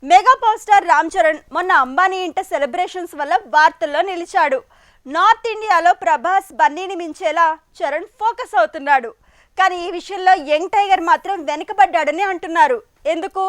Mega power star Ram Charan మొన్న అంబానీ ఇంట celebrations వల్ల వార్తల్లో నిలిచాడు. నార్త్ ఇండియాలో ప్రభాస్ బన్నీని మించేలా చరణ్ ఫోకస్ అవుతున్నాడు. కానీ ఈ విషయంలో యంగ్ టైగర్ మాత్రం వెనుకబడ్డాడని అంటున్నారు. ఎందుకు?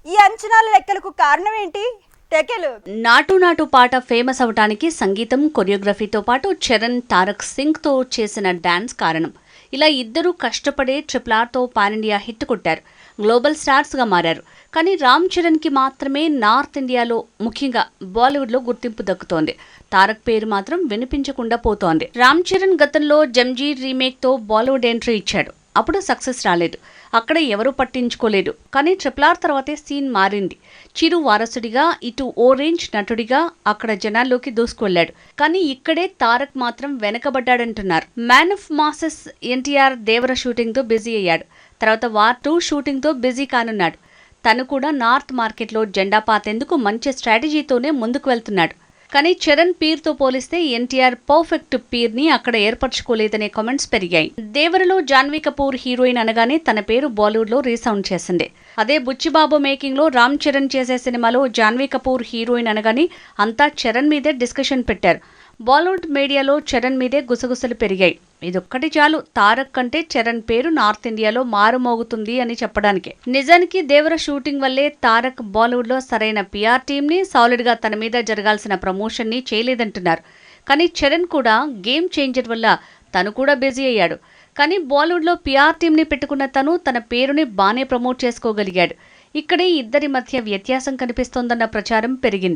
ఈ అంచనాల లెక్కలకు కారణం ఏంటి? టెకెలు నాటు నాటు పాట ఫేమస్ అవటానికి సంగీతం, కొరియోగ్రఫీతో పాటు చరణ్, తారక్ సింగ్ తో చేసిన డాన్స్ కారణం. ఇలా ఇద్దరు కష్టపడే RRRతో పాన్ ఇండియా హిట్ కొట్టారు. గ్లోబల్ స్టార్స్ గా మారారు. కానీ రామ్ చరణ్ కి మాత్రమే నార్త్ ఇండియాలో, ముఖ్యంగా బాలీవుడ్ లో గుర్తింపు దక్కుతోంది. తారక్ పేరు మాత్రం వినిపించకుండా పోతోంది. రామ్ చరణ్ గతంలో జంజీర్ రీమేక్ తో బాలీవుడ్ ఎంట్రీ ఇచ్చాడు. అప్పుడు సక్సెస్ రాలేదు. అక్కడ ఎవరూ పట్టించుకోలేదు. కానీ RRR తర్వాతే సీన్ మారింది. చిరు వారసుడిగా, ఇటు ఓ రేంజ్ నటుడిగా అక్కడ జనాల్లోకి దూసుకువెళ్లాడు. కానీ ఇక్కడే తారక్ మాత్రం వెనకబడ్డాడంటున్నారు. Man of masses NTR Devara shooting తో బిజీ అయ్యాడు. తర్వాత వార్ 2 షూటింగ్ తో బిజీ కానున్నాడు. తను కూడా నార్త్ మార్కెట్లో జెండా పాతేందుకు మంచి స్ట్రాటజీతోనే ముందుకు వెళ్తున్నాడు. కానీ చరణ్ పీర్తో పోలిస్తే ఎన్టీఆర్ పర్ఫెక్ట్ పీర్ని అక్కడ ఏర్పరచుకోలేదనే కామెంట్స్ పెరిగాయి. దేవరలో జాన్వీ కపూర్ హీరోయిన్ అనగానే తన పేరు బాలీవుడ్లో రీసౌండ్ చేసింది. అదే బుచ్చిబాబు మేకింగ్లో రామ్ చరణ్ చేసే సినిమాలో జాన్వీ కపూర్ హీరోయిన్ అనగానే అంతా చరణ్ మీదే డిస్కషన్ పెట్టారు. బాలీవుడ్ మీడియాలో చరణ్ మీదే గుసగుసలు పెరిగాయి. ఇదొక్కటి చాలు తారక్ కంటే చరణ్ పేరు నార్త్ ఇండియాలో మారుమోగుతుంది అని చెప్పడానికి. నిజానికి దేవర షూటింగ్ వల్లే తారక్ బాలీవుడ్ లో సరైన PR టీంని, సాలిడ్ గా తన మీద జరగాల్సిన ప్రమోషన్ ని చేయలేదంటున్నారు. కానీ చరణ్ కూడా గేమ్ చేంజర్ వల్ల తను కూడా బిజీ అయ్యాడు. కానీ బాలీవుడ్ లో PR టీంని పెట్టుకున్న తను తన పేరుని బానే ప్రమోట్ చేసుకోగలిగాడు. ఇక్కడే ఇద్దరి మధ్య వ్యత్యాసం కనిపిస్తోందన్న ప్రచారం పెరిగింది.